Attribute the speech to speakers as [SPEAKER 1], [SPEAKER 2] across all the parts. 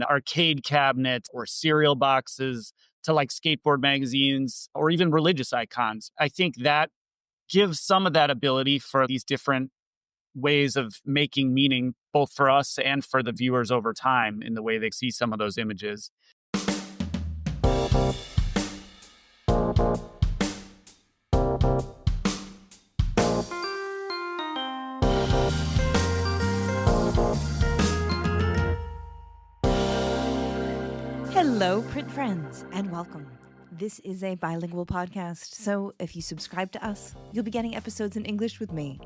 [SPEAKER 1] arcade cabinets or cereal boxes to like skateboard magazines or even religious icons. I think that gives some of that ability for these different ways of making meaning, both for us and for the viewers over time in the way they see some of those images.
[SPEAKER 2] Hello, print friends, and welcome. This is a bilingual podcast, so if you subscribe to us, you'll be getting episodes in English with me,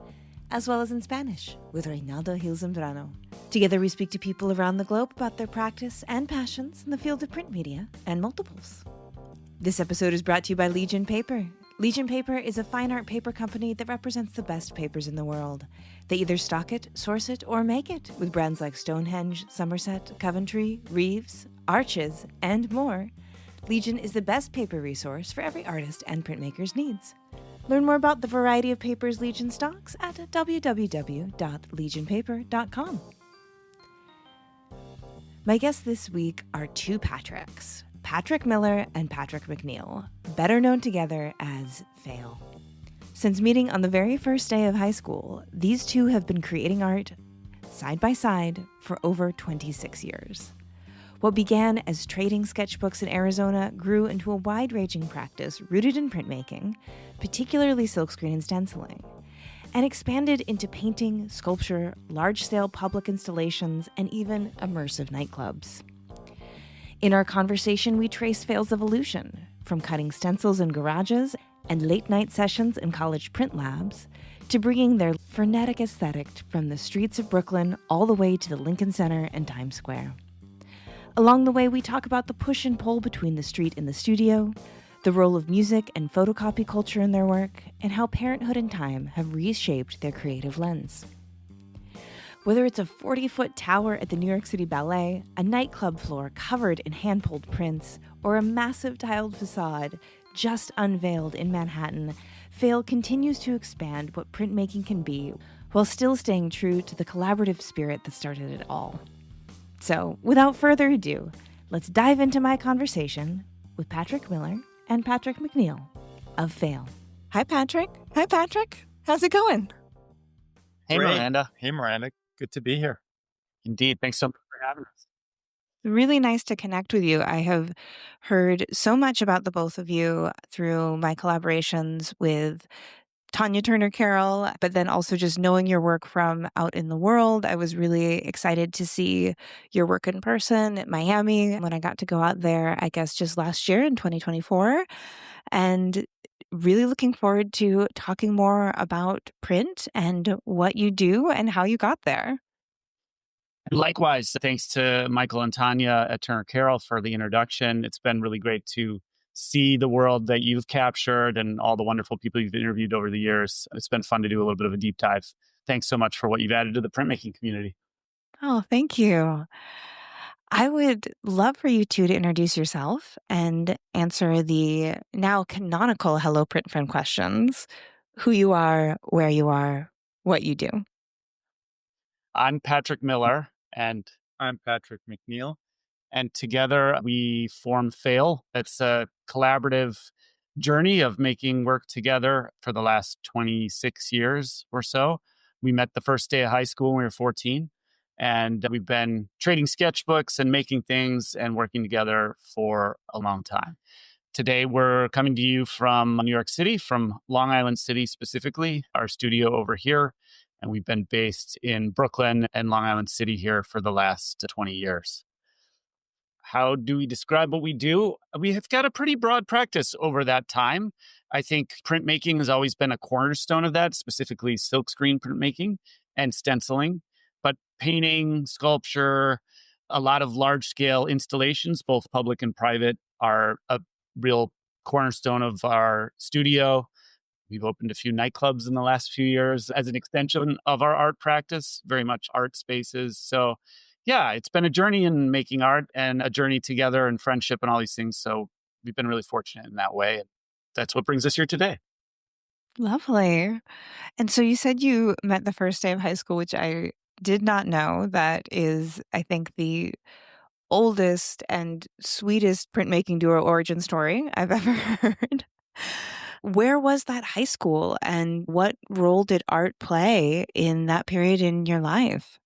[SPEAKER 2] as well as in Spanish with Reinaldo Gil Zambrano. Together we speak to people around the globe about their practice and passions in the field of print media and multiples. This episode is brought to you by Legion Paper. Legion Paper is a fine art paper company that represents the best papers in the world. They either stock it, source it, or make it with brands like Stonehenge, Somerset, Coventry, Reeves, Arches, and more. Legion is the best paper resource for every artist and printmaker's needs. Learn more about the variety of papers Legion stocks at www.legionpaper.com. My guests this week are two Patricks, Patrick Miller and Patrick McNeil, better known together as FAILE. Since meeting on the very first day of high school, these two have been creating art side by side for over 26 years. What began as trading sketchbooks in Arizona grew into a wide-ranging practice rooted in printmaking, particularly silkscreen and stenciling, and expanded into painting, sculpture, large-scale public installations, and even immersive nightclubs. In our conversation, we trace FAILE's evolution, from cutting stencils in garages and late-night sessions in college print labs, to bringing their frenetic aesthetic from the streets of Brooklyn all the way to the Lincoln Center and Times Square. Along the way, we talk about the push and pull between the street and the studio, the role of music and photocopy culture in their work, and how parenthood and time have reshaped their creative lens. Whether it's a 40-foot tower at the New York City Ballet, a nightclub floor covered in hand-pulled prints, or a massive tiled facade just unveiled in Manhattan, FAILE continues to expand what printmaking can be while still staying true to the collaborative spirit that started it all. So, without further ado, let's dive into my conversation with Patrick Miller and Patrick McNeil of FAILE.
[SPEAKER 3] Hi, Patrick. Hi, Patrick. How's it going?
[SPEAKER 1] Hey,
[SPEAKER 4] Great.
[SPEAKER 1] Miranda.
[SPEAKER 4] Hey, Miranda. Good to be here.
[SPEAKER 1] Indeed. Thanks so much for having us.
[SPEAKER 3] Really nice to connect with you. I have heard so much about the both of you through my collaborations with Tanya Turner Carroll, but then also just knowing your work from out in the world. I was really excited to see your work in person at Miami when I got to go out there, I guess, just last year in 2024. And really looking forward to talking more about print and what you do and how you got there.
[SPEAKER 1] Likewise, thanks to Michael and Tanya at Turner Carroll for the introduction. It's been really great to see the world that you've captured and all the wonderful people you've interviewed over the years. It's been fun to do a little bit of a deep dive. Thanks so much for what you've added to the printmaking community.
[SPEAKER 3] Oh, thank you. I would love for you two to introduce yourself and answer the now canonical Hello Print Friend questions. Who you are, where you are, what you do.
[SPEAKER 1] I'm Patrick Miller, and
[SPEAKER 4] I'm Patrick McNeil.
[SPEAKER 1] together we form FAILE. It's a collaborative journey of making work together for the last 26 years or so. We met the first day of high school when we were 14, and we've been trading sketchbooks and making things and working together for a long time. Today, we're coming to you from New York City, from Long Island City specifically, our studio over here. And we've been based in Brooklyn and Long Island City here for the last 20 years. How do we describe what we do? We have got a pretty broad practice over that time. I think printmaking has always been a cornerstone of that, specifically silkscreen printmaking and stenciling. But painting, sculpture, a lot of large-scale installations, both public and private, are a real cornerstone of our studio. We've opened a few nightclubs in the last few years as an extension of our art practice, very much art spaces. So yeah, it's been a journey in making art and a journey together and friendship and all these things. So we've been really fortunate in that way. And that's what brings us here today.
[SPEAKER 3] Lovely. And so you said you met the first day of high school, which I did not know. That is, I think, the oldest and sweetest printmaking duo origin story I've ever heard. Where was that high school, and what role did art play in that period in your life?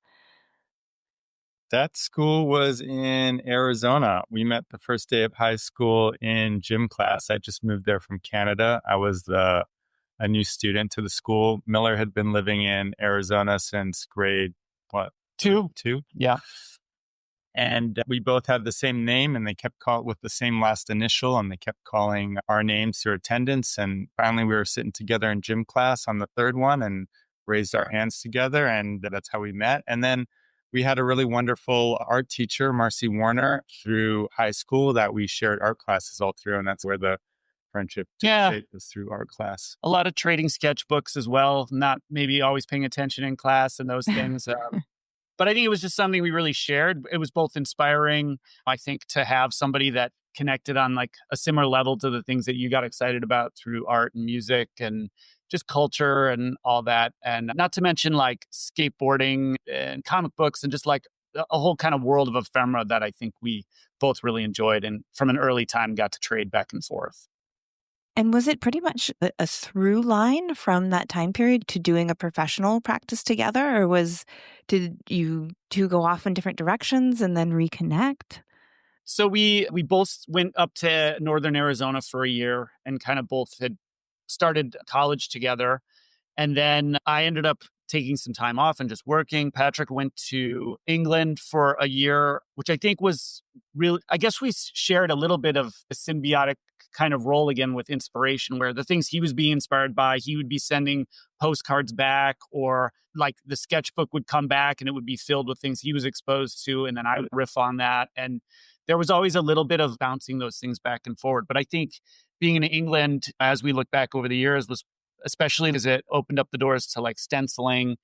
[SPEAKER 4] That school was in Arizona. We met the first day of high school in gym class. I just moved there from Canada. I was a new student to the school. Miller had been living in Arizona since grade, what? Two?
[SPEAKER 1] Yeah.
[SPEAKER 4] And we both had the same name, and they kept calling with the same last initial, and they kept calling our names through attendance. And finally, we were sitting together in gym class on the third one and raised our hands together, and that's how we met. And then we had a really wonderful art teacher, Marcy Warner, through high school that we shared art classes all through, and that's where the friendship took
[SPEAKER 1] Yeah.
[SPEAKER 4] shape, was through art class.
[SPEAKER 1] A lot of trading sketchbooks as well, not maybe always paying attention in class and those things. But I think it was just something we really shared. It was both inspiring, I think, to have somebody that connected on like a similar level to the things that you got excited about through art and music and just culture and all that. And not to mention like skateboarding and comic books and just like a whole kind of world of ephemera that I think we both really enjoyed and from an early time got to trade back and forth.
[SPEAKER 3] And was it pretty much a through line from that time period to doing a professional practice together, or did you two go off in different directions and then reconnect?
[SPEAKER 1] So we both went up to northern Arizona for a year and kind of both had started college together. And then I ended up taking some time off and just working. Patrick went to England for a year, which I think was really, I guess we shared a little bit of a symbiotic kind of role again with inspiration, where the things he was being inspired by, he would be sending postcards back, or like the sketchbook would come back and it would be filled with things he was exposed to. And then I would riff on that. And there was always a little bit of bouncing those things back and forward. But I think being in England, as we look back over the years, was especially as it opened up the doors to like stenciling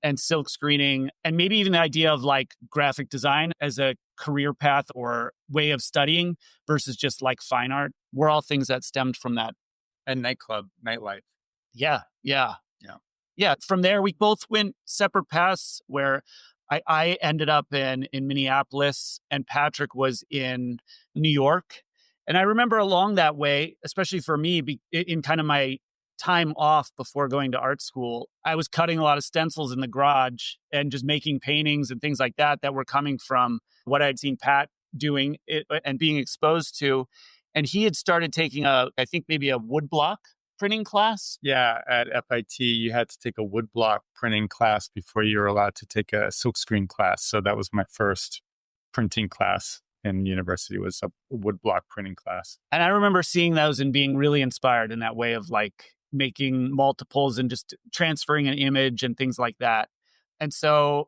[SPEAKER 1] and silk screening, and maybe even the idea of like graphic design as a career path or way of studying versus just like fine art were all things that stemmed from that.
[SPEAKER 4] And nightlife.
[SPEAKER 1] Yeah.
[SPEAKER 4] Yeah.
[SPEAKER 1] Yeah. From there, we both went separate paths where I ended up in Minneapolis and Patrick was in New York. And I remember along that way, especially for me, in kind of my time off before going to art school, I was cutting a lot of stencils in the garage and just making paintings and things like that that were coming from what I'd seen Pat doing and being exposed to. And he had started taking I think maybe a woodblock printing class.
[SPEAKER 4] Yeah, at FIT, you had to take a woodblock printing class before you were allowed to take a silkscreen class. So that was my first printing class in university, was a woodblock printing class.
[SPEAKER 1] And I remember seeing those and being really inspired in that way of like making multiples and just transferring an image and things like that. And so,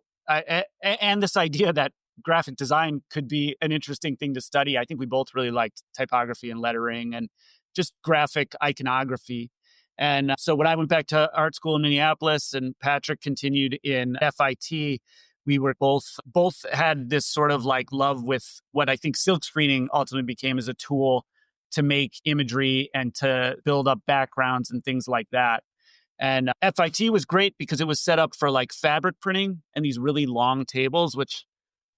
[SPEAKER 1] and this idea that graphic design could be an interesting thing to study. I think we both really liked typography and lettering and just graphic iconography. And so when I went back to art school in Minneapolis and Patrick continued in FIT, we were both had this sort of like love with what I think silk screening ultimately became as a tool to make imagery and to build up backgrounds and things like that. And FIT was great because it was set up for like fabric printing and these really long tables, which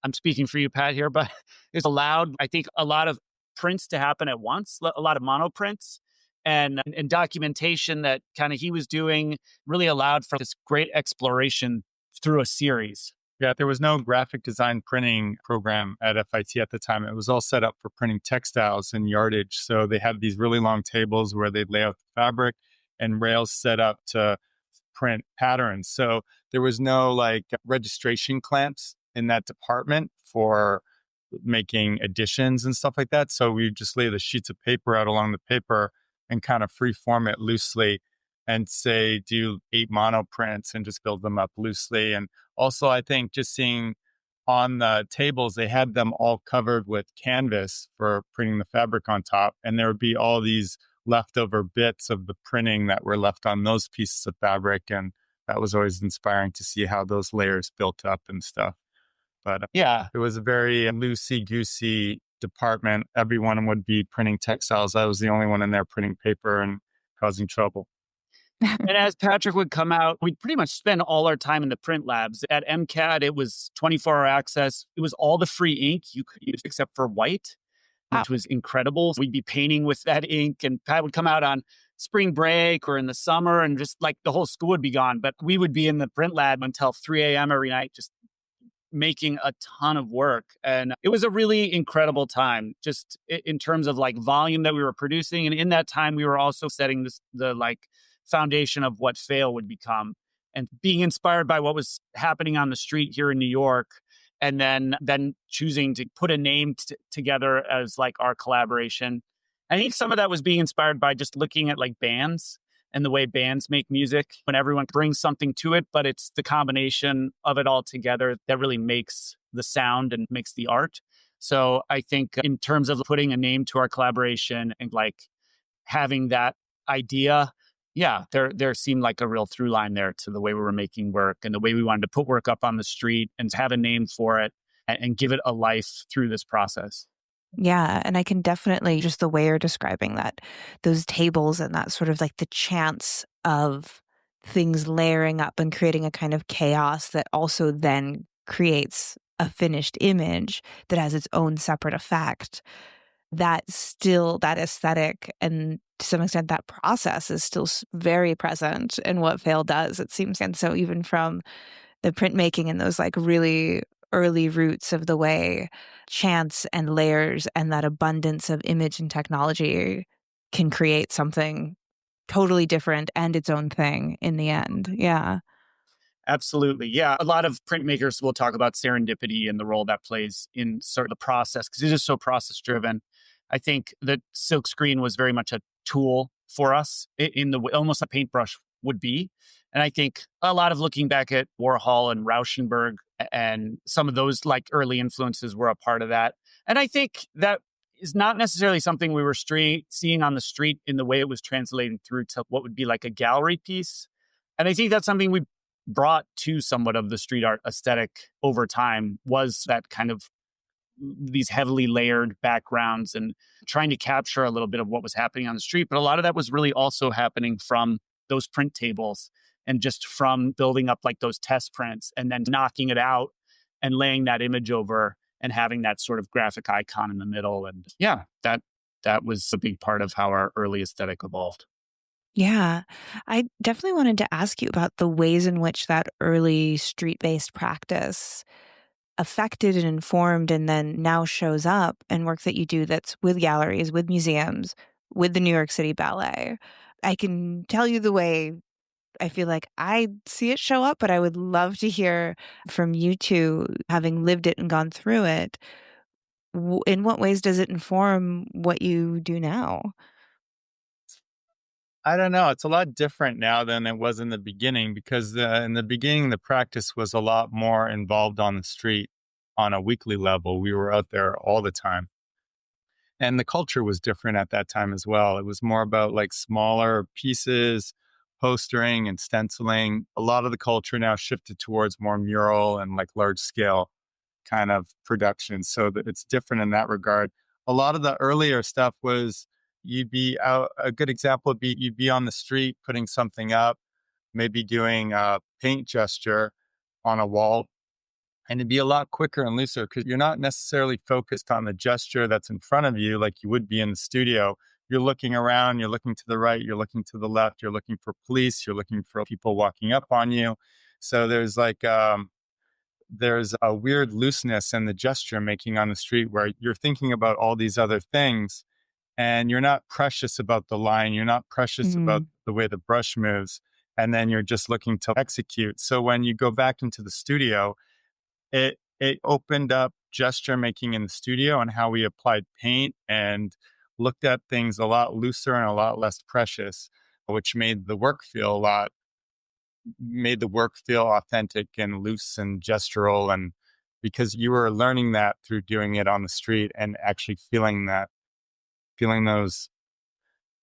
[SPEAKER 1] I'm speaking for you, Pat, here, but it's allowed, I think, a lot of prints to happen at once, a lot of monoprints and documentation that kind of he was doing really allowed for this great exploration through a series.
[SPEAKER 4] Yeah, there was no graphic design printing program at FIT at the time. It was all set up for printing textiles and yardage. So they had these really long tables where they'd lay out the fabric and rails set up to print patterns. So there was no like registration clamps in that department for making additions and stuff like that. So we just lay the sheets of paper out along the paper and kind of free form it loosely and say, do 8 monoprints and just build them up loosely. And also, I think just seeing on the tables, they had them all covered with canvas for printing the fabric on top. And there would be all these leftover bits of the printing that were left on those pieces of fabric. And that was always inspiring to see how those layers built up and stuff. But
[SPEAKER 1] yeah,
[SPEAKER 4] it was a very loosey-goosey department. Everyone would be printing textiles. I was the only one in there printing paper and causing trouble.
[SPEAKER 1] And as Patrick would come out, we'd pretty much spend all our time in the print labs. At MCAD, it was 24-hour access. It was all the free ink you could use except for white,
[SPEAKER 3] Wow.
[SPEAKER 1] which was incredible. We'd be painting with that ink, and Pat would come out on spring break or in the summer, and just like the whole school would be gone. But we would be in the print lab until 3 a.m. every night, just making a ton of work. And it was a really incredible time, just in terms of like volume that we were producing. And in that time, we were also setting the like foundation of what FAILE would become, and being inspired by what was happening on the street here in New York. And then choosing to put a name together as like our collaboration. I think some of that was being inspired by just looking at like bands and the way bands make music, when everyone brings something to it, but it's the combination of it all together that really makes the sound and makes the art. So I think in terms of putting a name to our collaboration and like having that idea, yeah, there seemed like a real through line there to the way we were making work and the way we wanted to put work up on the street and have a name for it and give it a life through this process.
[SPEAKER 3] Yeah. And I can definitely, just the way you're describing that, those tables and that sort of like the chance of things layering up and creating a kind of chaos that also then creates a finished image that has its own separate effect. That aesthetic and to some extent that process is still very present in what FAILE does, it seems. And so even from the printmaking and those like really early roots of the way chance and layers and that abundance of image and technology can create something totally different and its own thing in the end. Yeah.
[SPEAKER 1] Absolutely. Yeah. A lot of printmakers will talk about serendipity and the role that plays in sort of the process because it is so process driven. I think that silkscreen was very much a tool for us in the almost a paintbrush would be. And I think a lot of looking back at Warhol and Rauschenberg and some of those like early influences were a part of that. And I think that is not necessarily something we were seeing on the street in the way it was translating through to what would be like a gallery piece. And I think that's something we brought to somewhat of the street art aesthetic over time, was that kind of these heavily layered backgrounds and trying to capture a little bit of what was happening on the street. But a lot of that was really also happening from those print tables and just from building up like those test prints and then knocking it out and laying that image over and having that sort of graphic icon in the middle. And yeah, that was a big part of how our early aesthetic evolved.
[SPEAKER 3] Yeah. I definitely wanted to ask you about the ways in which that early street-based practice affected and informed and then now shows up in work that you do that's with galleries, with museums, with the New York City Ballet. I can tell you the way I feel like I see it show up, but I would love to hear from you two, having lived it and gone through it. In what ways does it inform what you do now?
[SPEAKER 4] I don't know. It's a lot different now than it was in the beginning because in the beginning, the practice was a lot more involved on the street on a weekly level. We were out there all the time. And the culture was different at that time as well. It was more about like smaller pieces, postering and stenciling. A lot of the culture now shifted towards more mural and like large scale kind of production. So that it's different in that regard. A lot of the earlier stuff was you'd be out. A good example would be you'd be on the street putting something up, maybe doing a paint gesture on a wall. And it'd be a lot quicker and looser because you're not necessarily focused on the gesture that's in front of you like you would be in the studio. You're looking around, you're looking to the right, you're looking to the left, you're looking for police, you're looking for people walking up on you. So there's like, there's a weird looseness in the gesture making on the street where you're thinking about all these other things and you're not precious about the line. You're not precious about the way the brush moves. And then you're just looking to execute. So when you go back into the studio, it opened up gesture making in the studio and how we applied paint and looked at things a lot looser and a lot less precious, which made the work feel authentic and loose and gestural. And because you were learning that through doing it on the street and actually feeling those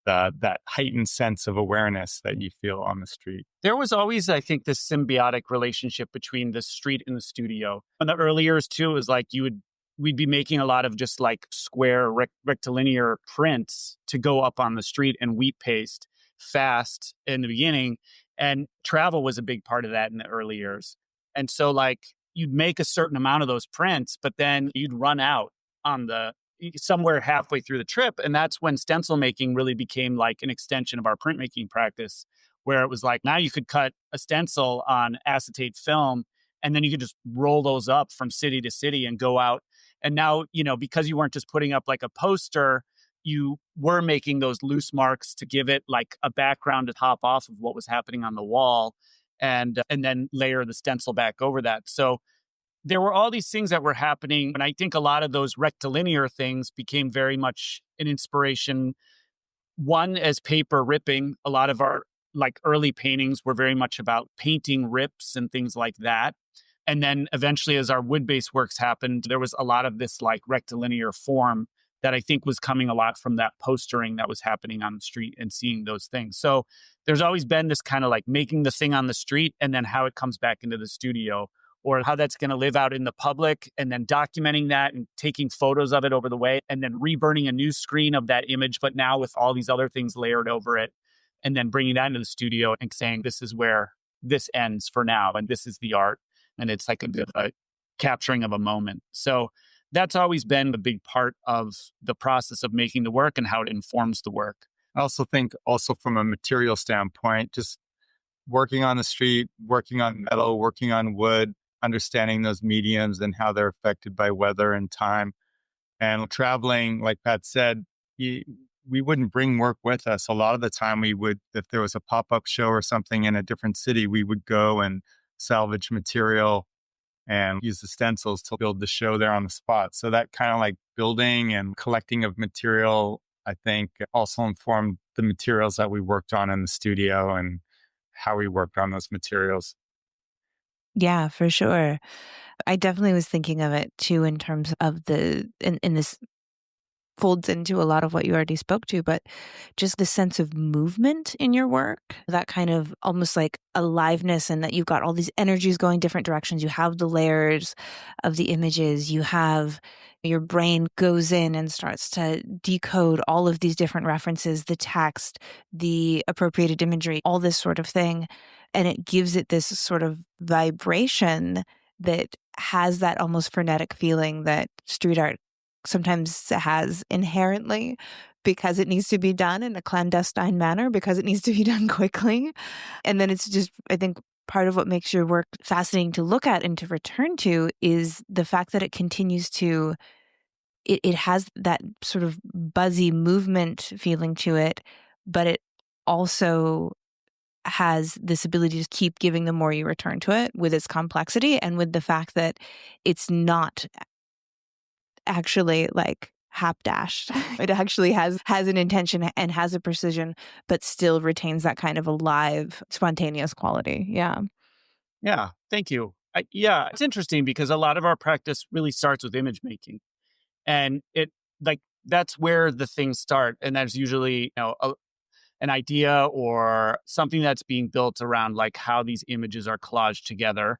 [SPEAKER 4] that heightened sense of awareness that you feel on the street.
[SPEAKER 1] There was always, I think, this symbiotic relationship between the street and the studio. In the early years, too, it was like we'd be making a lot of just like square rectilinear prints to go up on the street and wheat paste. fast in the beginning. And travel was a big part of that in the early years. And so like you'd make a certain amount of those prints, but then you'd run out on the somewhere halfway through the trip. And that's when stencil making really became like an extension of our printmaking practice, where it was like now you could cut a stencil on acetate film and then you could just roll those up from city to city and go out. And now, because you weren't just putting up like a poster, you were making those loose marks to give it like a background to top off of what was happening on the wall and then layer the stencil back over that. So there were all these things that were happening. And I think a lot of those rectilinear things became very much an inspiration. One, as paper ripping, a lot of our like early paintings were very much about painting rips and things like that. And then eventually, as our wood-based works happened, there was a lot of this like rectilinear form that I think was coming a lot from that postering that was happening on the street and seeing those things. So there's always been this kind of like making the thing on the street and then how it comes back into the studio, or how that's going to live out in the public, and then documenting that and taking photos of it over the way, and then reburning a new screen of that image, but now with all these other things layered over it, and then bringing that into the studio and saying, this is where this ends for now, and this is the art. And it's like a capturing of a moment. So that's always been a big part of the process of making the work and how it informs the work.
[SPEAKER 4] I also think from a material standpoint, just working on the street, working on metal, working on wood, understanding those mediums and how they're affected by weather and time. And traveling, like Pat said, we wouldn't bring work with us. A lot of the time we would, if there was a pop-up show or something in a different city, we would go and salvage material and use the stencils to build the show there on the spot. So that kind of like building and collecting of material, I think also informed the materials that we worked on in the studio and how we worked on those materials.
[SPEAKER 3] Yeah, for sure. I definitely was thinking of it too in terms of in this folds into a lot of what you already spoke to, but just the sense of movement in your work, that kind of almost like aliveness, and that you've got all these energies going different directions. You have the layers of the images, you have your brain goes in and starts to decode all of these different references, the text, the appropriated imagery, all this sort of thing. And it gives it this sort of vibration that has that almost frenetic feeling that street art sometimes has inherently, because it needs to be done in a clandestine manner, because it needs to be done quickly. And then it's just, I think, part of what makes your work fascinating to look at and to return to is the fact that it continues to, it has that sort of buzzy movement feeling to it, but it also has this ability to keep giving the more you return to it, with its complexity and with the fact that it's not actually like hapdashed. It actually has an intention and has a precision, but still retains that kind of alive, spontaneous quality. Yeah.
[SPEAKER 1] Yeah. Thank you. It's interesting because a lot of our practice really starts with image making, and it like that's where the things start. And there's usually, an idea or something that's being built around like how these images are collaged together.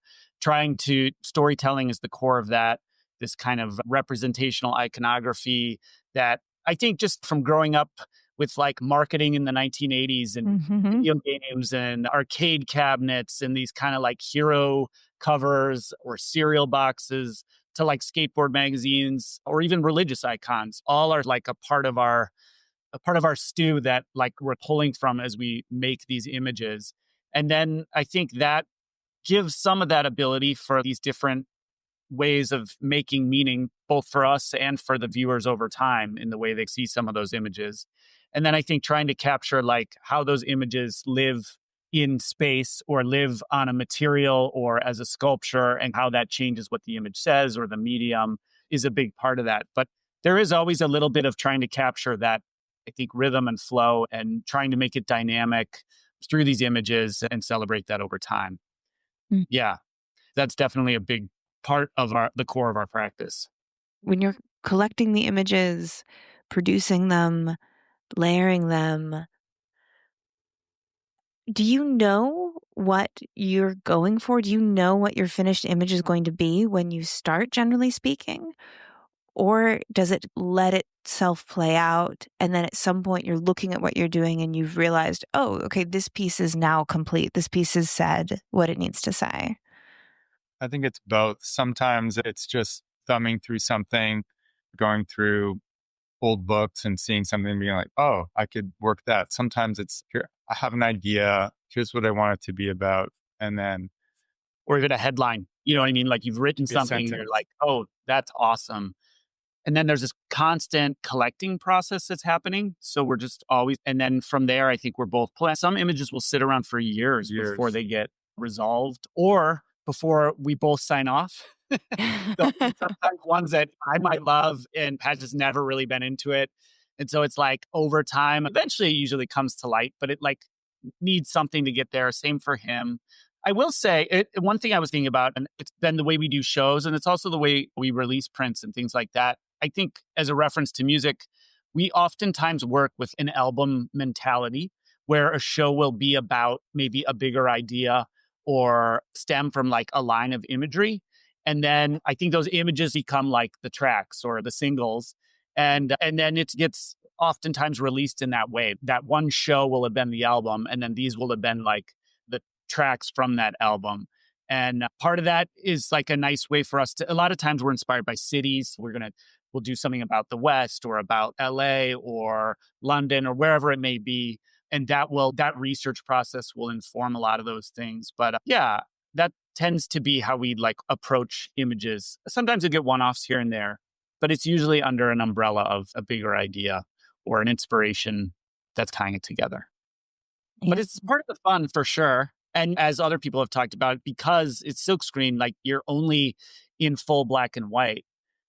[SPEAKER 1] Storytelling is the core of that, this kind of representational iconography that I think just from growing up with like marketing in the 1980s and video games and arcade cabinets and these kind of like hero covers or cereal boxes to like skateboard magazines or even religious icons, all are like a part of our stew that like we're pulling from as we make these images. And then I think that gives some of that ability for these different ways of making meaning, both for us and for the viewers over time in the way they see some of those images. And then I think trying to capture like how those images live in space or live on a material or as a sculpture and how that changes what the image says or the medium is a big part of that. But there is always a little bit of trying to capture that, I think, rhythm and flow and trying to make it dynamic through these images and celebrate that over time. Yeah, that's definitely a big part of the core of our practice.
[SPEAKER 3] When you're collecting the images, producing them, layering them, do you know what you're going for? Do you know what your finished image is going to be when you start, generally speaking? Or does it let itself play out? And then at some point you're looking at what you're doing and you've realized, oh, okay, this piece is now complete. This piece has said what it needs to say.
[SPEAKER 4] I think it's both. Sometimes it's just thumbing through something, going through old books and seeing something and being like, oh, I could work that. Sometimes it's here, I have an idea. Here's what I want it to be about. And then,
[SPEAKER 1] or even a headline. You know what I mean? Like you've written something and you're like, oh, that's awesome. And then there's this constant collecting process that's happening. So we're just always, and then from there, I think we're both playing. Some images will sit around for years before they get resolved or before we both sign off. So sometimes ones that I might love and Pat has never really been into it. And so it's like over time, eventually it usually comes to light, but it like needs something to get there. Same for him. I will say one thing I was thinking about, and it's been the way we do shows, and it's also the way we release prints and things like that. I think as a reference to music, we oftentimes work with an album mentality where a show will be about maybe a bigger idea or stem from like a line of imagery. And then I think those images become like the tracks or the singles. And then it gets oftentimes released in that way. That one show will have been the album, and then these will have been like the tracks from that album. And part of that is like a nice way for us to, a lot of times we're inspired by cities. We'll do something about the West or about LA or London or wherever it may be. And that research process will inform a lot of those things. But yeah, that tends to be how we like approach images. Sometimes you get one-offs here and there, but it's usually under an umbrella of a bigger idea or an inspiration that's tying it together. Yeah. But it's part of the fun for sure. And as other people have talked about, because it's silkscreen, like you're only in full black and white,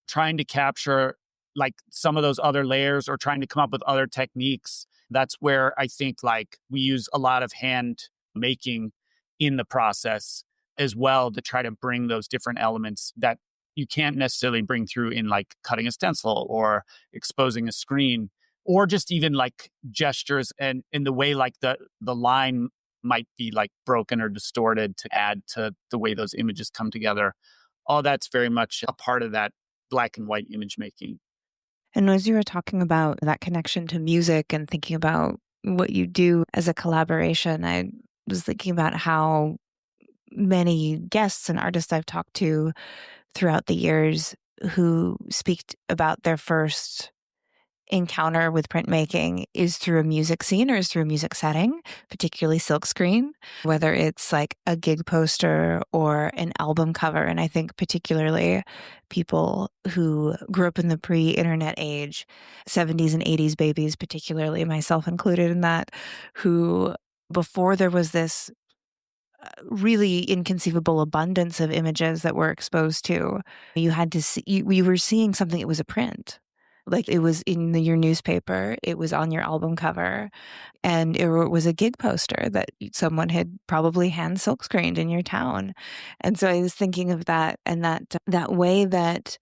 [SPEAKER 1] trying to capture like some of those other layers or trying to come up with other techniques. That's where I think like we use a lot of hand making in the process as well to try to bring those different elements that you can't necessarily bring through in like cutting a stencil or exposing a screen or just even like gestures and in the way like the line might be like broken or distorted to add to the way those images come together. All that's very much a part of that black and white image making.
[SPEAKER 3] And as you were talking about that connection to music and thinking about what you do as a collaboration, I was thinking about how many guests and artists I've talked to throughout the years who speak about their first encounter with printmaking is through a music scene or is through a music setting, particularly silkscreen, whether it's like a gig poster or an album cover. And I think particularly people who grew up in the pre-internet age, 70s and 80s babies, particularly myself included in that, who before there was this really inconceivable abundance of images that we're exposed to, you had to see, we were seeing something, it was a print. Like it was in your newspaper, it was on your album cover, and it was a gig poster that someone had probably hand silkscreened in your town. And so I was thinking of that and that way that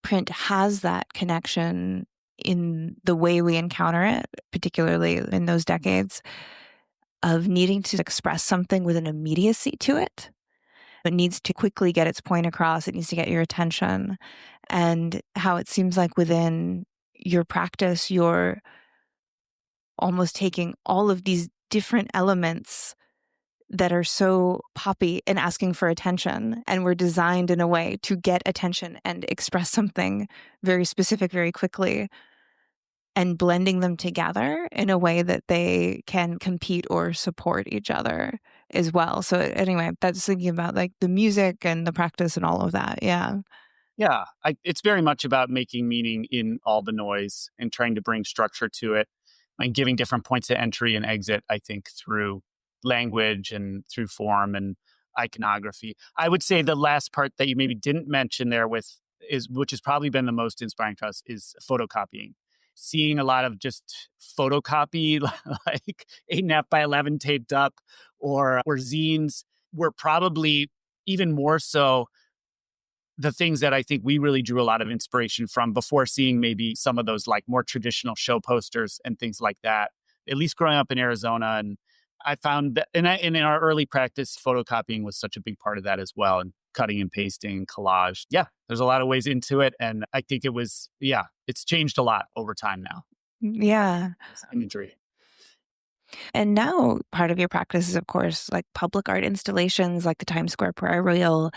[SPEAKER 3] print has that connection in the way we encounter it, particularly in those decades, of needing to express something with an immediacy to it. It needs to quickly get its point across. It needs to get your attention. And how it seems like within your practice, you're almost taking all of these different elements that are so poppy and asking for attention, and were designed in a way to get attention and express something very specific very quickly, and blending them together in a way that they can compete or support each other as well. So anyway, that's thinking about like the music and the practice and all of that. Yeah.
[SPEAKER 1] Yeah. It's very much about making meaning in all the noise and trying to bring structure to it and giving different points of entry and exit, I think, through language and through form and iconography. I would say the last part that you maybe didn't mention there which has probably been the most inspiring to us, is photocopying. Seeing a lot of just photocopy, like 8.5 by 11 taped up, or zines, were probably even more so the things that I think we really drew a lot of inspiration from before seeing maybe some of those like more traditional show posters and things like that. At least growing up in Arizona, and I found that in our early practice, photocopying was such a big part of that as well. And cutting and pasting, collage. Yeah, there's a lot of ways into it. And I think it's changed a lot over time now.
[SPEAKER 3] Yeah.
[SPEAKER 1] Imagery.
[SPEAKER 3] And now part of your practice is, of course, like public art installations, like the Times Square prayer wheel.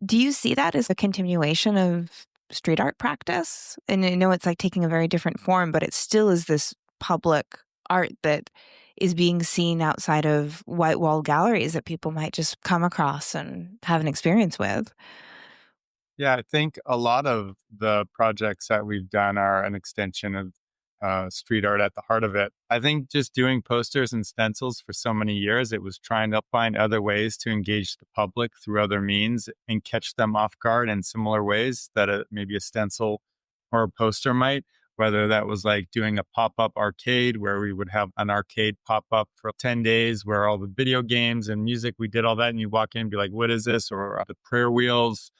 [SPEAKER 3] Do you see that as a continuation of street art practice? And I know it's like taking a very different form, but it still is this public art that is being seen outside of white wall galleries that people might just come across and have an experience with.
[SPEAKER 4] Yeah, I think a lot of the projects that we've done are an extension of street art at the heart of it. I think just doing posters and stencils for so many years, it was trying to find other ways to engage the public through other means and catch them off guard in similar ways that maybe a stencil or a poster might, whether that was like doing a pop-up arcade where we would have an arcade pop up for 10 days where all the video games and music, we did all that. And you walk in and be like, what is this? Or the prayer wheels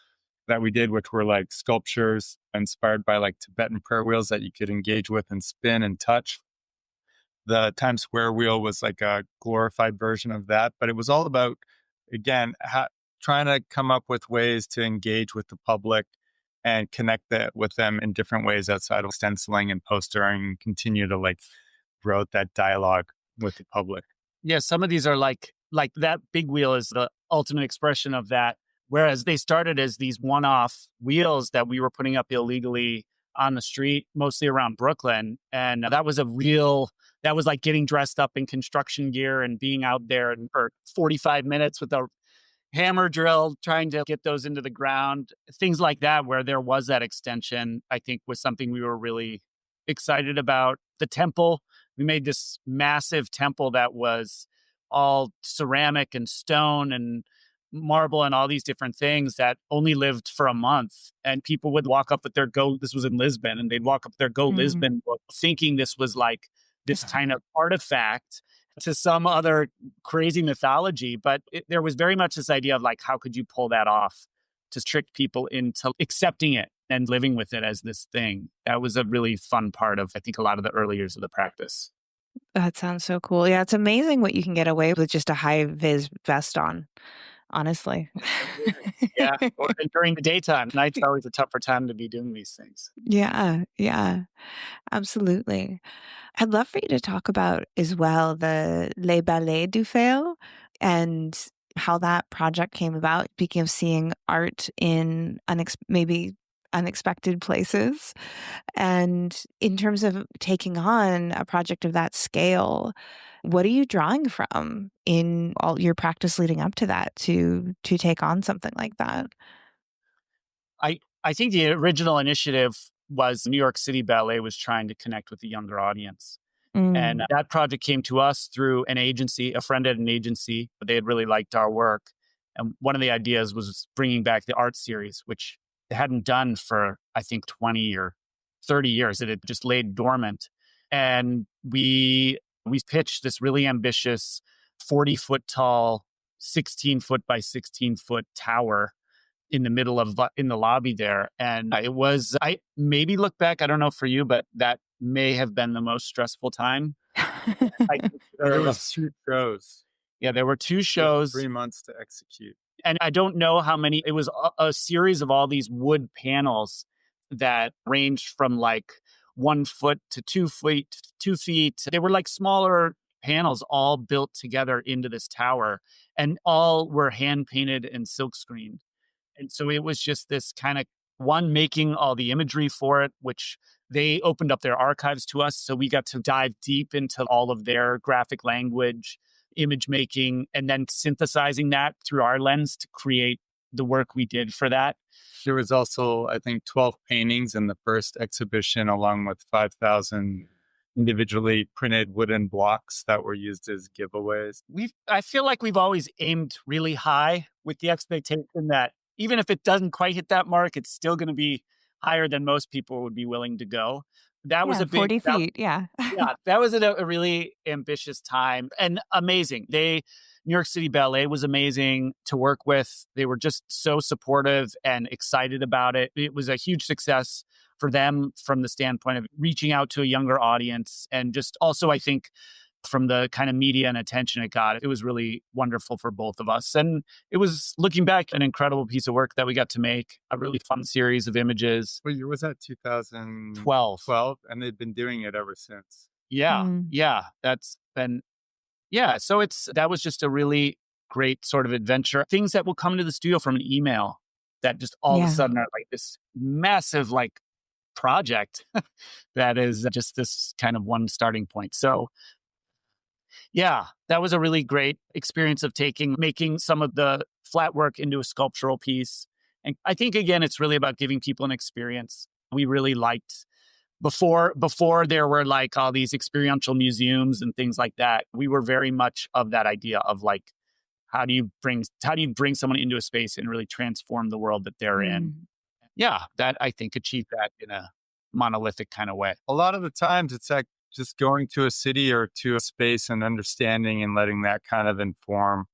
[SPEAKER 4] that we did, which were like sculptures inspired by like Tibetan prayer wheels that you could engage with and spin and touch. The Times Square wheel was like a glorified version of that, but it was all about, again, trying to come up with ways to engage with the public and connect with them in different ways outside of stenciling and postering, and continue to like grow that dialogue with the public.
[SPEAKER 1] Yeah, some of these are like that big wheel is the ultimate expression of that. Whereas they started as these one-off wheels that we were putting up illegally on the street, mostly around Brooklyn. And that was like getting dressed up in construction gear and being out there for 45 minutes with a hammer drill, trying to get those into the ground. Things like that, where there was that extension, I think was something we were really excited about. The temple, we made this massive temple that was all ceramic and stone and marble and all these different things that only lived for a month. And people would walk up with their this was in Lisbon, and they'd walk up with their Lisbon book thinking this was like this kind of artifact to some other crazy mythology. But there was very much this idea of like, how could you pull that off to trick people into accepting it and living with it as this thing? That was a really fun part of, I think, a lot of the early years of the practice.
[SPEAKER 3] That sounds so cool. Yeah, it's amazing what you can get away with just a high-vis vest on, honestly.
[SPEAKER 1] Yeah, or during the daytime. Night's always a tougher time to be doing these things.
[SPEAKER 3] Yeah, absolutely. I'd love for you to talk about as well the Les Ballets du Fail and how that project came about, speaking of seeing art in maybe unexpected places. And in terms of taking on a project of that scale, what are you drawing from in all your practice leading up to that to take on something like that?
[SPEAKER 1] I think the original initiative was New York City Ballet was trying to connect with the younger audience. And that project came to us through an agency, a friend at an agency, but they had really liked our work. And one of the ideas was bringing back the art series, which they hadn't done for, I think, 20 or 30 years. It had just laid dormant. And we pitched this really ambitious 40-foot tall, 16-foot by 16-foot tower in the middle of in the lobby there. And it was, I maybe look back, I don't know for you, but that may have been the most stressful time.
[SPEAKER 4] There was 2 shows.
[SPEAKER 1] Yeah, there were 2 shows.
[SPEAKER 4] 3 months to execute.
[SPEAKER 1] And I don't know how many, it was a series of all these wood panels that ranged from like 1 foot to 2 feet, 2 feet. They were like smaller panels all built together into this tower, and all were hand painted and silkscreened. And so it was just this kind of making all the imagery for it, which they opened up their archives to us. So we got to dive deep into all of their graphic language, image making, and then synthesizing that through our lens to create the work we did for that.
[SPEAKER 4] There was also, I think, 12 paintings in the first exhibition, along with 5,000 individually printed wooden blocks that were used as giveaways.
[SPEAKER 1] I feel like we've always aimed really high with the expectation that even if it doesn't quite hit that mark, it's still going to be higher than most people would be willing to go. That was a big
[SPEAKER 3] 40 feet. Yeah,
[SPEAKER 1] that was a really ambitious time and amazing. New York City Ballet was amazing to work with. They were just so supportive and excited about it. It was a huge success for them from the standpoint of reaching out to a younger audience. And just also, I think, from the kind of media and attention it got. It was really wonderful for both of us. And it was, looking back, an incredible piece of work that we got to make, a really fun series of images.
[SPEAKER 4] What year was that? 2012.
[SPEAKER 1] 12.
[SPEAKER 4] And they've been doing it ever since.
[SPEAKER 1] Yeah.
[SPEAKER 3] Mm.
[SPEAKER 1] Yeah. That's been, yeah. So that was just a really great sort of adventure. Things that will come to the studio from an email that just all of a
[SPEAKER 3] Yeah.
[SPEAKER 1] sudden are like this massive like project that is just this kind of one starting point. So yeah, that was a really great experience of making some of the flat work into a sculptural piece. And I think, again, it's really about giving people an experience. We really liked before there were like all these experiential museums and things like that. We were very much of that idea of like, how do you bring someone into a space and really transform the world that they're in?
[SPEAKER 3] Mm.
[SPEAKER 1] Yeah, that I think achieved that in a monolithic kind of way.
[SPEAKER 4] A lot of the times it's like just going to a city or to a space and understanding and letting that kind of inform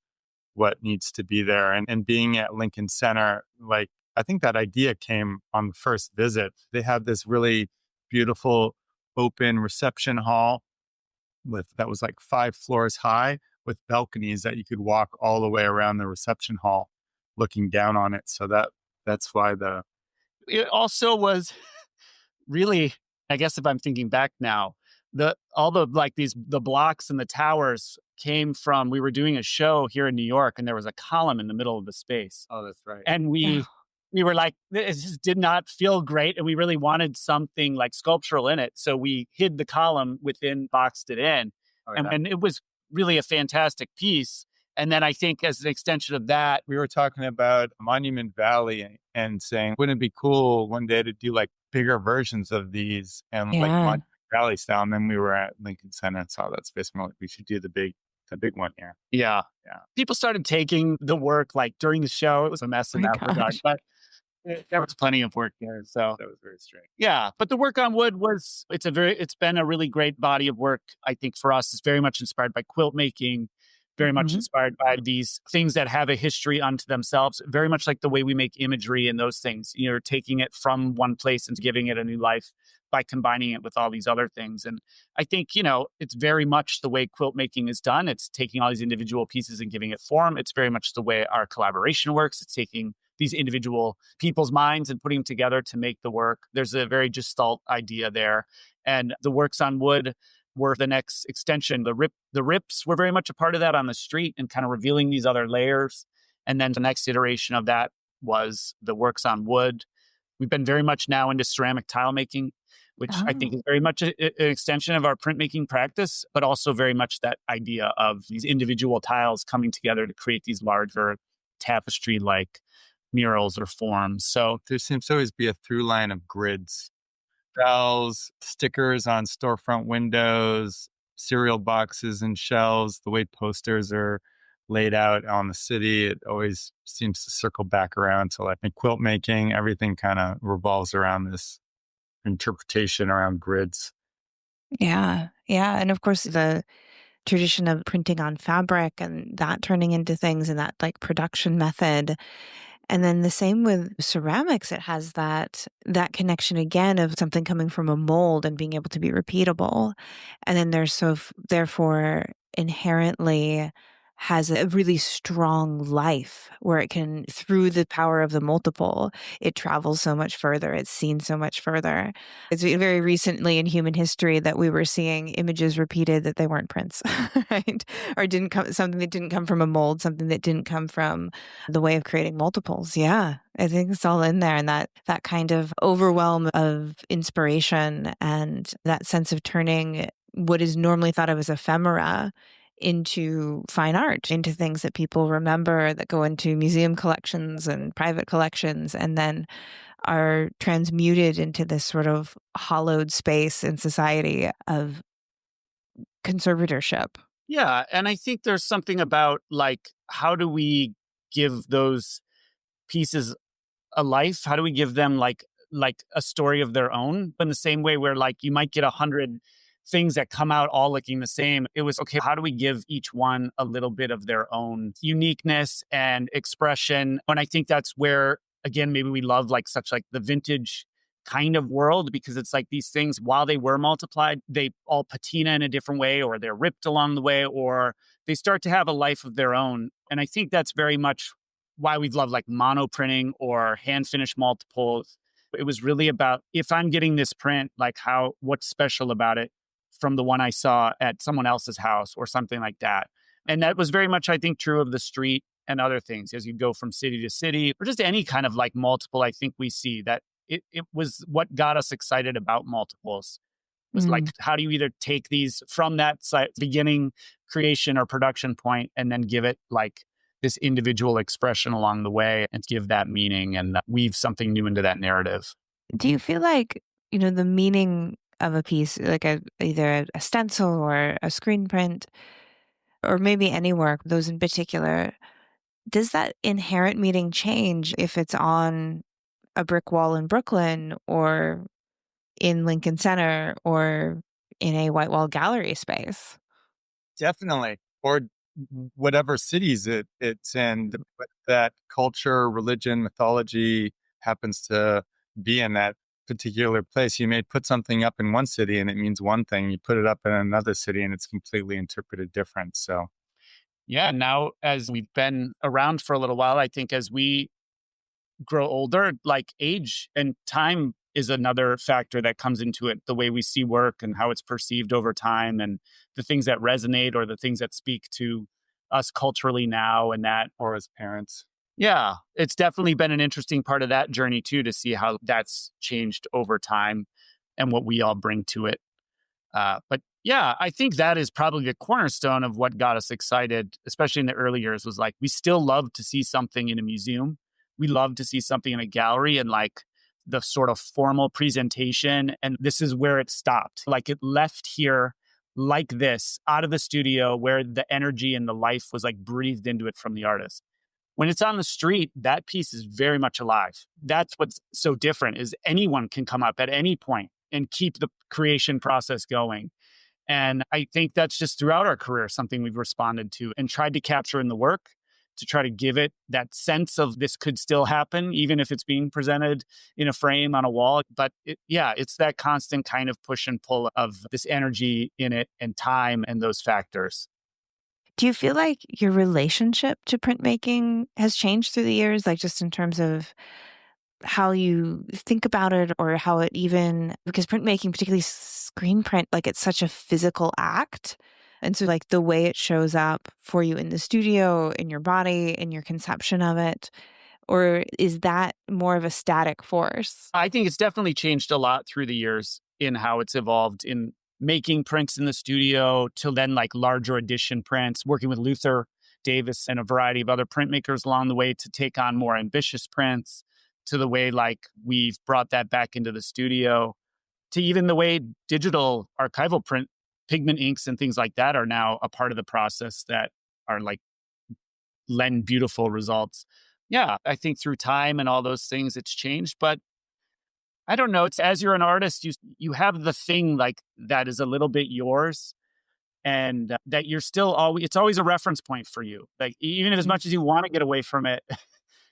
[SPEAKER 4] what needs to be there. And being at Lincoln Center, like, I think that idea came on the first visit. They had this really beautiful open reception hall that was like 5 floors high with balconies that you could walk all the way around the reception hall looking down on it. So that's why
[SPEAKER 1] It also was really, I guess if I'm thinking back now, the blocks and the towers came from, we were doing a show here in New York and there was a column in the middle of the space.
[SPEAKER 4] Oh, that's right.
[SPEAKER 1] And we were like, it just did not feel great. And we really wanted something like sculptural in it. So we hid the column boxed it in.
[SPEAKER 4] Oh, yeah.
[SPEAKER 1] And it was really a fantastic piece. And then I think as an extension of that,
[SPEAKER 4] We were talking about Monument Valley and saying, wouldn't it be cool one day to do like bigger versions of these and like
[SPEAKER 3] Yeah.
[SPEAKER 4] Monument Valley style? And then we were at Lincoln Center and saw that space. And we're like, we should do the big one here.
[SPEAKER 1] yeah,
[SPEAKER 4] Yeah.
[SPEAKER 1] people started taking the work like during the show. It was a mess in
[SPEAKER 3] My
[SPEAKER 1] that regard,
[SPEAKER 3] gosh.
[SPEAKER 1] but there was plenty of work there. So
[SPEAKER 4] That was very strange.
[SPEAKER 1] yeah, but the work on wood it's been a really great body of work. I think for us, it's very much inspired by quilt making, very much
[SPEAKER 3] Mhm.
[SPEAKER 1] inspired by these things that have a history unto themselves, very much like the way we make imagery and those things. You're taking it from one place and giving it a new life by combining it with all these other things. And I think, it's very much the way quilt making is done. It's taking all these individual pieces and giving it form. It's very much the way our collaboration works. It's taking these individual people's minds and putting them together to make the work. There's a very gestalt idea there. And the works on wood were the next extension. The rips were very much a part of that on the street and kind of revealing these other layers. And then the next iteration of that was the works on wood. We've been very much now into ceramic tile making, which I think
[SPEAKER 3] Oh.
[SPEAKER 1] is very much an extension of our printmaking practice, but also very much that idea of these individual tiles coming together to create these larger tapestry-like murals or forms. So
[SPEAKER 4] There seems to always be a through line of grids, bells, stickers on storefront windows, cereal boxes and shelves, the way posters are laid out on the city. It always seems to circle back around to like quilt making. Everything kind of revolves around this interpretation around grids.
[SPEAKER 3] Yeah. Yeah. And of course, the tradition of printing on fabric and that turning into things and that like production method. And then the same with ceramics, it has that connection again of something coming from a mold and being able to be repeatable. And then there's therefore inherently has a really strong life where it can, through the power of the multiple, it travels so much further. It's seen so much further. It's very recently in human history that we were seeing images repeated that they weren't prints, right? Or something that didn't come from a mold, something that didn't come from the way of creating multiples. Yeah, I think it's all in there. And that kind of overwhelm of inspiration and that sense of turning what is normally thought of as ephemera into fine art, into things that people remember, that go into museum collections and private collections, and then are transmuted into this sort of hollowed space in society of conservatorship.
[SPEAKER 1] yeah, and I think there's something about like, how do we give those pieces a life? How do we give them like a story of their own? In the same way where like you might get 100 things that come out all looking the same. It was, okay, how do we give each one a little bit of their own uniqueness and expression? And I think that's where, again, maybe we love like such like the vintage kind of world, because it's like these things, while they were multiplied, they all patina in a different way, or they're ripped along the way, or they start to have a life of their own. And I think that's very much why we've loved like mono printing or hand finished multiples. It was really about, if I'm getting this print, like what's special about it from the one I saw at someone else's house or something like that. And that was very much, I think, true of the street and other things as you go from city to city, or just any kind of like multiple. I think we see that it was what got us excited about multiples, was like, how do you either take these from that beginning creation or production point and then give it like this individual expression along the way and give that meaning and weave something new into that narrative.
[SPEAKER 3] Do you feel like, the meaning of a piece, like either a stencil or a screen print, or maybe any work, those in particular, does that inherent meaning change if it's on a brick wall in Brooklyn or in Lincoln Center or in a white wall gallery space?
[SPEAKER 4] Definitely. Or whatever cities it's in, but that culture, religion, mythology happens to be in that particular place. You may put something up in one city and it means one thing. You put it up in another city and it's completely interpreted different. So
[SPEAKER 1] yeah, now as we've been around for a little while, I think as we grow older, like age and time is another factor that comes into it. The way we see work and how it's perceived over time, and the things that resonate or the things that speak to us culturally now, and that,
[SPEAKER 4] or as parents.
[SPEAKER 1] Yeah, it's definitely been an interesting part of that journey too, to see how that's changed over time and what we all bring to it. But yeah, I think that is probably the cornerstone of what got us excited, especially in the early years, was like, we still love to see something in a museum. We love to see something in a gallery and like the sort of formal presentation. And this is where it stopped. Like it left here like this, out of the studio, where the energy and the life was like breathed into it from the artist. When it's on the street, that piece is very much alive. That's what's so different, is anyone can come up at any point and keep the creation process going. And I think that's just throughout our career, something we've responded to and tried to capture in the work, to try to give it that sense of this could still happen, even if it's being presented in a frame on a wall. But it's that constant kind of push and pull of this energy in it and time and those factors.
[SPEAKER 3] Do you feel like your relationship to printmaking has changed through the years, like just in terms of how you think about it, or how it even, because printmaking, particularly screen print, like it's such a physical act. And so like the way it shows up for you in the studio, in your body, in your conception of it, or is that more of a static force?
[SPEAKER 1] I think it's definitely changed a lot through the years in how it's evolved in making prints in the studio, till then like larger edition prints, working with Luther Davis and a variety of other printmakers along the way to take on more ambitious prints, to the way like we've brought that back into the studio, to even the way digital archival print, pigment inks and things like that are now a part of the process that are like lend beautiful results. Yeah, I think through time and all those things, it's changed. But I don't know. It's, as you're an artist, you have the thing like that is a little bit yours, and that you're still always, it's always a reference point for you. Like even if as much as you want to get away from it,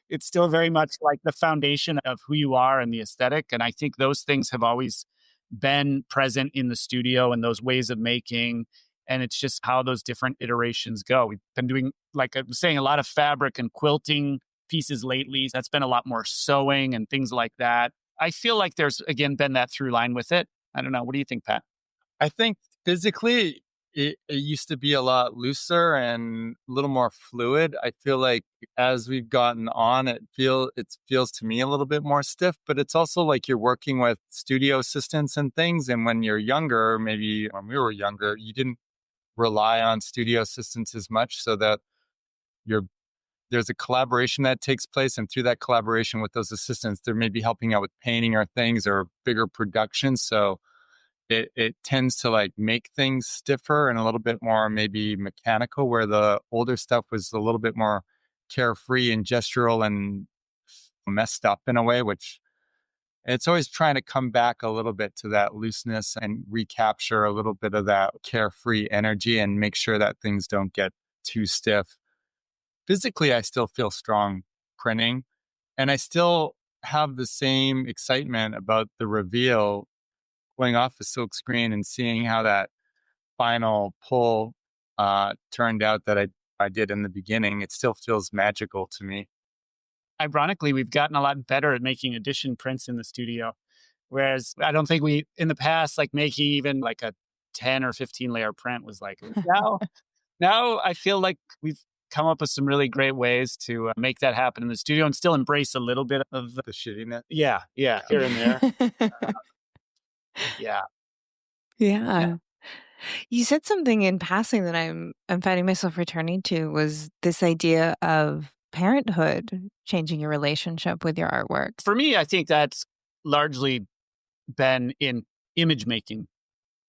[SPEAKER 1] it's still very much like the foundation of who you are and the aesthetic. And I think those things have always been present in the studio and those ways of making. And it's just how those different iterations go. We've been doing, like I was saying, a lot of fabric and quilting pieces lately. That's been a lot more sewing and things like that. I feel like there's, again, been that through line with it. I don't know. What do you think, Pat?
[SPEAKER 4] I think physically it used to be a lot looser and a little more fluid. I feel like as we've gotten on, it feels to me a little bit more stiff, but it's also like you're working with studio assistants and things. And when you're younger, maybe when we were younger, you didn't rely on studio assistants as much, so that there's a collaboration that takes place. And through that collaboration with those assistants, they're maybe helping out with painting or things or bigger productions. So it tends to like make things stiffer and a little bit more maybe mechanical, where the older stuff was a little bit more carefree and gestural and messed up in a way, which it's always trying to come back a little bit to that looseness and recapture a little bit of that carefree energy and make sure that things don't get too stiff. Physically, I still feel strong printing, and I still have the same excitement about the reveal going off the silk screen and seeing how that final pull turned out that I did in the beginning. It still feels magical to me.
[SPEAKER 1] Ironically, we've gotten a lot better at making edition prints in the studio. Whereas I don't think we, in the past, like making even like a 10 or 15 layer print was like, now I feel like we've come up with some really great ways to make that happen in the studio and still embrace a little bit of
[SPEAKER 4] The shittiness.
[SPEAKER 1] yeah, here and there. Yeah.
[SPEAKER 3] Yeah. You said something in passing that I'm finding myself returning to was this idea of parenthood changing your relationship with your artwork.
[SPEAKER 1] For me, I think that's largely been in image making.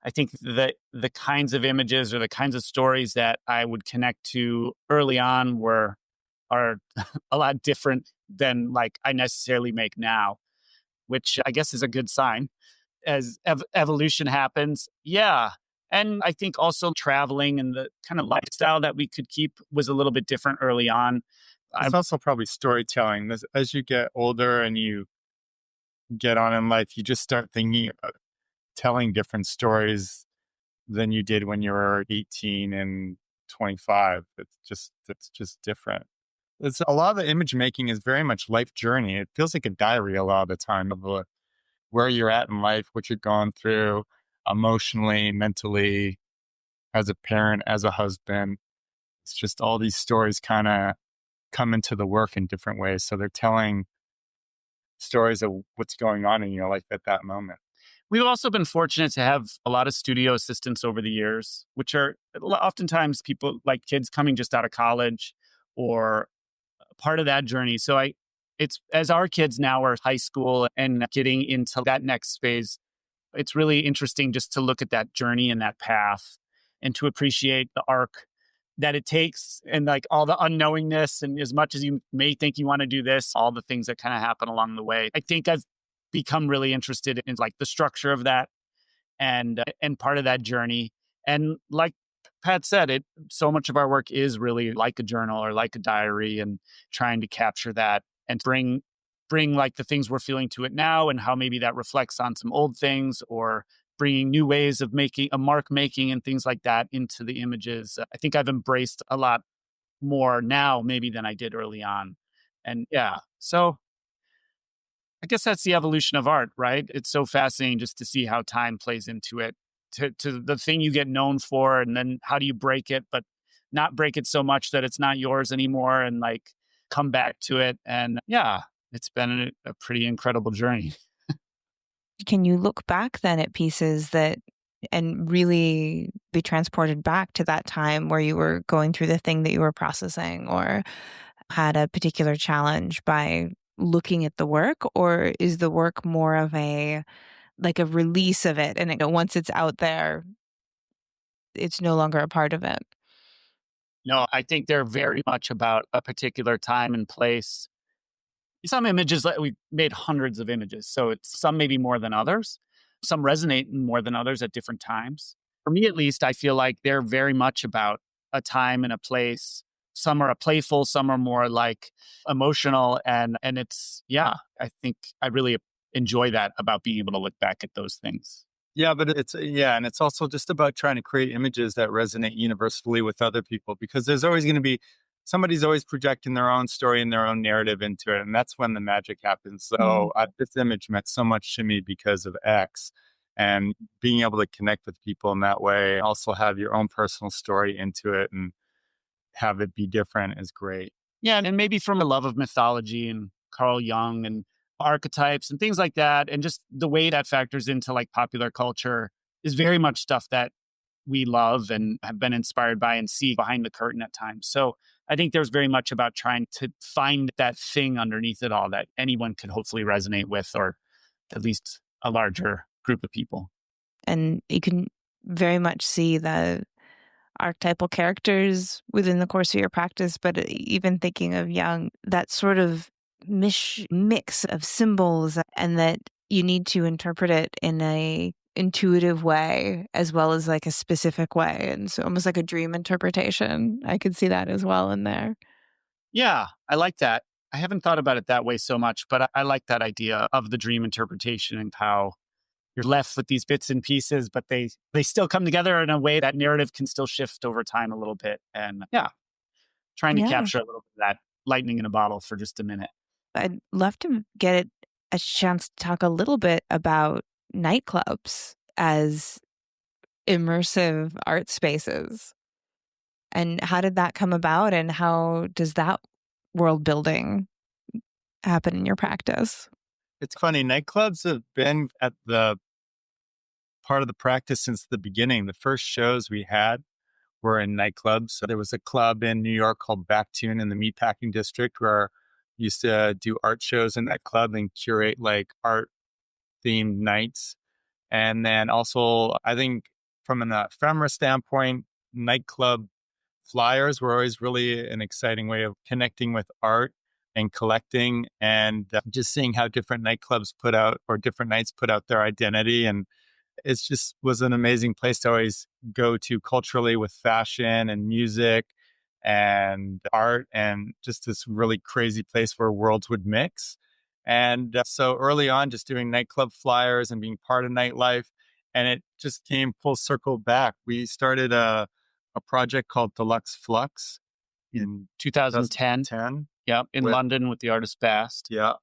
[SPEAKER 1] I think that the kinds of images or the kinds of stories that I would connect to early on are a lot different than like I necessarily make now, which I guess is a good sign as evolution happens. Yeah. And I think also traveling and the kind of lifestyle that we could keep was a little bit different early on.
[SPEAKER 4] It's also probably storytelling. As you get older and you get on in life, you just start thinking about telling different stories than you did when you were 18 and 25. It's just different. It's a lot of the image making is very much life journey. It feels like a diary a lot of the time of where you're at in life, what you're going through emotionally, mentally, as a parent, as a husband. It's just all these stories kind of come into the work in different ways. So they're telling stories of what's going on in your life at that moment.
[SPEAKER 1] We've also been fortunate to have a lot of studio assistants over the years, which are oftentimes people like kids coming just out of college or part of that journey. So it's as our kids now are high school and getting into that next phase, it's really interesting just to look at that journey and that path and to appreciate the arc that it takes and like all the unknowingness and as much as you may think you want to do this, all the things that kind of happen along the way. I think I've become really interested in like the structure of that and part of that journey. And like Pat said, so much of our work is really like a journal or like a diary and trying to capture that and bring like the things we're feeling to it now and how maybe that reflects on some old things or bringing new ways of making a mark making and things like that into the images. I think I've embraced a lot more now maybe than I did early on. And yeah, so I guess that's the evolution of art, right? It's so fascinating just to see how time plays into it, to the thing you get known for, and then how do you break it, but not break it so much that it's not yours anymore and like come back to it. And yeah, it's been a pretty incredible journey.
[SPEAKER 3] Can you look back then at pieces that and really be transported back to that time where you were going through the thing that you were processing or had a particular challenge by looking at the work? Or is the work more of a release of it and once it's out there, it's no longer a part of it?
[SPEAKER 1] No, I think they're very much about a particular time and place. Some images, we've made hundreds of images, so it's some maybe more than others. Some resonate more than others at different times. For me, at least, I feel like they're very much about a time and a place. Some are playful, some are more like emotional, and it's I think I really enjoy that about being able to look back at those things.
[SPEAKER 4] Yeah, but and it's also just about trying to create images that resonate universally with other people because there's always going to be somebody's always projecting their own story and their own narrative into it. And that's when the magic happens. So this image meant so much to me because of X. And being able to connect with people in that way, also have your own personal story into it and have it be different is great.
[SPEAKER 1] Yeah, and maybe from a love of mythology and Carl Jung and archetypes and things like that. And just the way that factors into like popular culture is very much stuff that we love and have been inspired by and see behind the curtain at times. So I think there's very much about trying to find that thing underneath it all that anyone could hopefully resonate with, or at least a larger group of people.
[SPEAKER 3] And you can very much see the archetypal characters within the course of your practice, but even thinking of Jung, that sort of mix of symbols, and that you need to interpret it in a intuitive way as well as like a specific way, and so almost like a dream interpretation. I could see that as well in there.
[SPEAKER 1] Yeah, I like that. I haven't thought about it that way so much, but I like that idea of the dream interpretation and how you're left with these bits and pieces, but they still come together in a way that narrative can still shift over time a little bit. And yeah, trying to
[SPEAKER 3] Yeah.
[SPEAKER 1] capture a little bit of that lightning in a bottle for just a minute.
[SPEAKER 3] I'd love to get a chance to talk a little bit about nightclubs as immersive art spaces. And how did that come about? And how does that world building happen in your practice?
[SPEAKER 4] It's funny, nightclubs have been at the part of the practice since the beginning. The first shows we had were in nightclubs. So there was a club in New York called Backtune in the Meatpacking District where we used to do art shows in that club and curate like art themed nights. And then also, I think from an ephemera standpoint, nightclub flyers were always really an exciting way of connecting with art and collecting and just seeing how different nightclubs put out or different nights put out their identity. And it just was an amazing place to always go to culturally with fashion and music and art and just this really crazy place where worlds would mix. And so early on, just doing nightclub flyers and being part of nightlife. And it just came full circle back. We started a project called Deluxe Flux in
[SPEAKER 1] 2010.
[SPEAKER 4] 2010.
[SPEAKER 1] Yeah, in London with the artist Bast.
[SPEAKER 4] Yeah.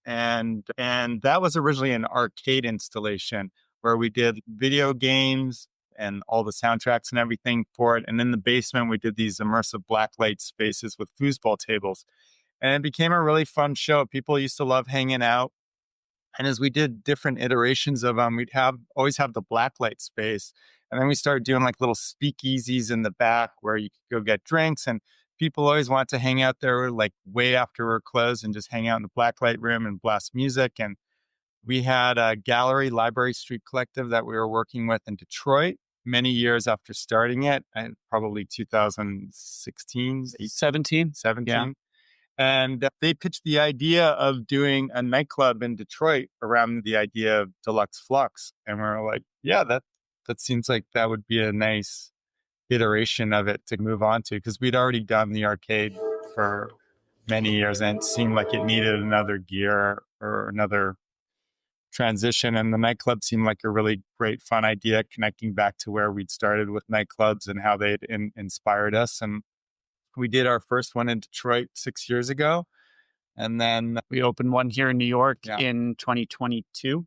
[SPEAKER 4] And that was originally an arcade installation where we did video games and all the soundtracks and everything for it. And in the basement, we did these immersive blacklight spaces with foosball tables. And it became a really fun show. People used to love hanging out. And as we did different iterations of them, we'd always have the blacklight space. And then we started doing like little speakeasies in the back where you could go get drinks. And people always want to hang out there like way after we're closed and just hang out in the blacklight room and blast music. And we had a gallery, Library Street Collective, that we were working with in Detroit many years after starting it, and probably 2016,
[SPEAKER 1] 17. Yeah.
[SPEAKER 4] And they pitched the idea of doing a nightclub in Detroit around the idea of Deluxe Flux. And we were like, yeah, that seems like that would be a nice iteration of it to move on to, because we'd already done the arcade for many years and it seemed like it needed another gear or another transition. And the nightclub seemed like a really great, fun idea, connecting back to where we'd started with nightclubs and how they'd inspired us. And we did our first one in Detroit 6 years ago. And then
[SPEAKER 1] we opened one here in New York in 2022.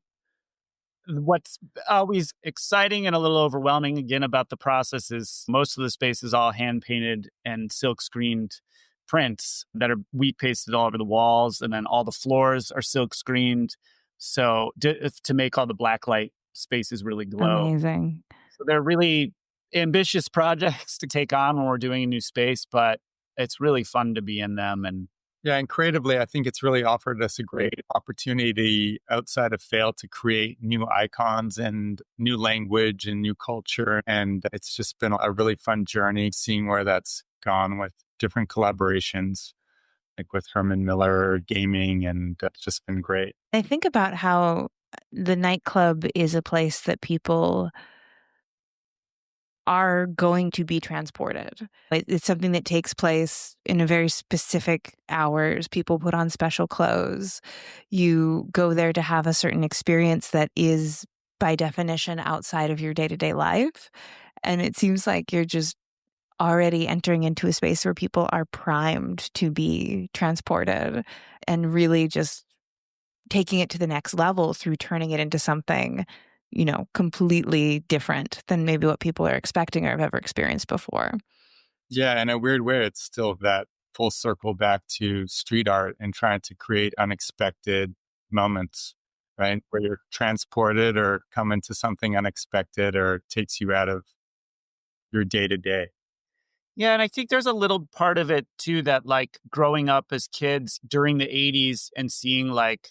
[SPEAKER 1] What's always exciting and a little overwhelming again about the process is most of the space is all hand painted and silk screened prints that are wheat pasted all over the walls. And then all the floors are silk screened. So to make all the blacklight spaces really glow.
[SPEAKER 3] Amazing.
[SPEAKER 1] So they're really ambitious projects to take on when we're doing a new space, but it's really fun to be in them. And
[SPEAKER 4] creatively, I think it's really offered us a great opportunity outside of FAILE to create new icons and new language and new culture. And it's just been a really fun journey seeing where that's gone with different collaborations, like with Herman Miller Gaming, and it's just been great.
[SPEAKER 3] I think about how the nightclub is a place that people are going to be transported. It's something that takes place in a very specific hours. People put on special clothes. You go there to have a certain experience that is, by definition, outside of your day-to-day life. And it seems like you're just already entering into a space where people are primed to be transported and really just taking it to the next level through turning it into something, completely different than maybe what people are expecting or have ever experienced before.
[SPEAKER 4] Yeah, in a weird way, it's still that full circle back to street art and trying to create unexpected moments, right? Where you're transported or come into something unexpected or takes you out of your day to day.
[SPEAKER 1] Yeah, and I think there's a little part of it too that like growing up as kids during the 80s and seeing like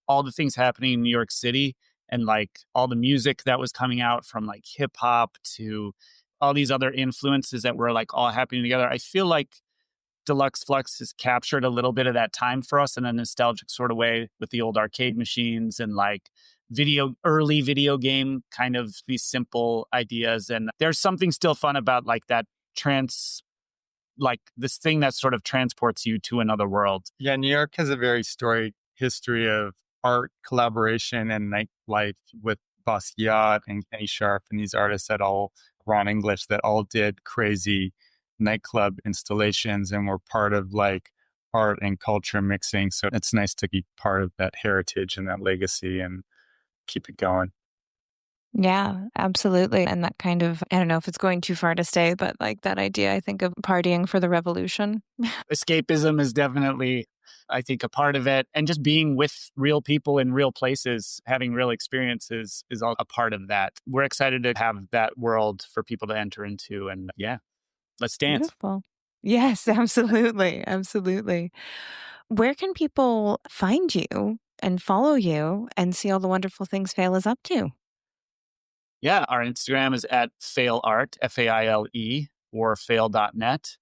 [SPEAKER 1] all the things happening in New York City and like all the music that was coming out from like hip hop to all these other influences that were like all happening together. I feel like Deluxe Flux has captured a little bit of that time for us in a nostalgic sort of way with the old arcade machines and like early video game kind of these simple ideas. And there's something still fun about like that like this thing that sort of transports you to another world.
[SPEAKER 4] Yeah, New York has a very storied history of art collaboration and nightlife with Basquiat and Kenny Sharp and these artists that all, Ron English, that all did crazy nightclub installations and were part of like art and culture mixing. So it's nice to be part of that heritage and that legacy and keep it going.
[SPEAKER 3] Yeah, absolutely. And that kind of, I don't know if it's going too far to say, but like that idea, I think, of partying for the revolution.
[SPEAKER 1] Escapism is definitely, I think, a part of it. And just being with real people in real places, having real experiences is all a part of that. We're excited to have that world for people to enter into. And yeah, let's dance.
[SPEAKER 3] Beautiful. Yes, absolutely. Absolutely. Where can people find you and follow you and see all the wonderful things FAILE is up to?
[SPEAKER 1] Yeah, our Instagram is at FAILEart, FAILE, or fail.net.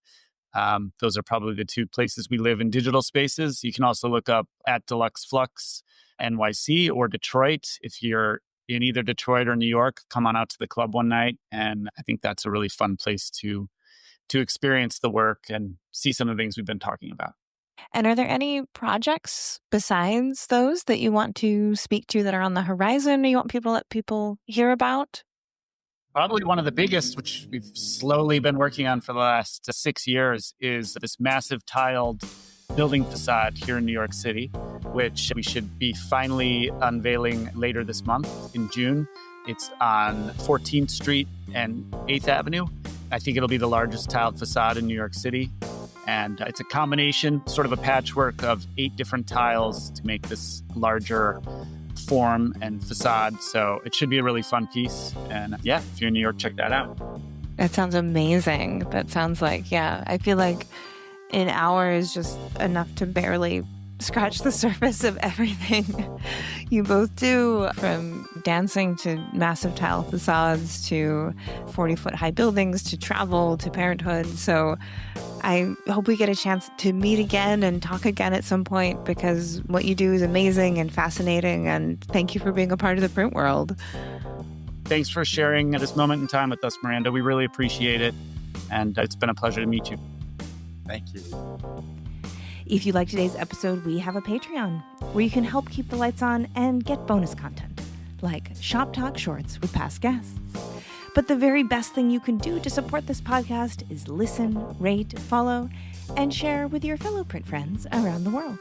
[SPEAKER 1] Those are probably the two places we live in digital spaces. You can also look up at Deluxe Flux NYC or Detroit. If you're in either Detroit or New York, come on out to the club one night. And I think that's a really fun place to experience the work and see some of the things we've been talking about.
[SPEAKER 3] And are there any projects besides those that you want to speak to that are on the horizon or you want people to let people hear about?
[SPEAKER 1] Probably one of the biggest, which we've slowly been working on for the last 6 years, is this massive tiled building facade here in New York City, which we should be finally unveiling later this month in June. It's on 14th Street and 8th Avenue. I think it'll be the largest tiled facade in New York City. And it's a combination, sort of a patchwork of 8 different tiles to make this larger form and facade. So it should be a really fun piece. And yeah, if you're in New York, check that out.
[SPEAKER 3] That sounds amazing. That sounds like, yeah, I feel like an hour is just enough to barely scratch the surface of everything you both do, from dancing to massive tile facades to 40-foot high buildings to travel to parenthood. So I hope we get a chance to meet again and talk again at some point, because what you do is amazing and fascinating. And thank you for being a part of the print world.
[SPEAKER 1] Thanks for sharing this moment in time with us, Miranda. We really appreciate it. And it's been a pleasure to meet you.
[SPEAKER 4] Thank you.
[SPEAKER 2] If you like today's episode, we have a Patreon where you can help keep the lights on and get bonus content, like Shop Talk Shorts with past guests. But the very best thing you can do to support this podcast is listen, rate, follow, and share with your fellow print friends around the world.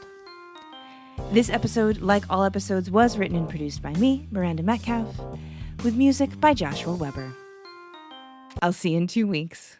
[SPEAKER 2] This episode, like all episodes, was written and produced by me, Miranda Metcalf, with music by Joshua Weber. I'll see you in 2 weeks.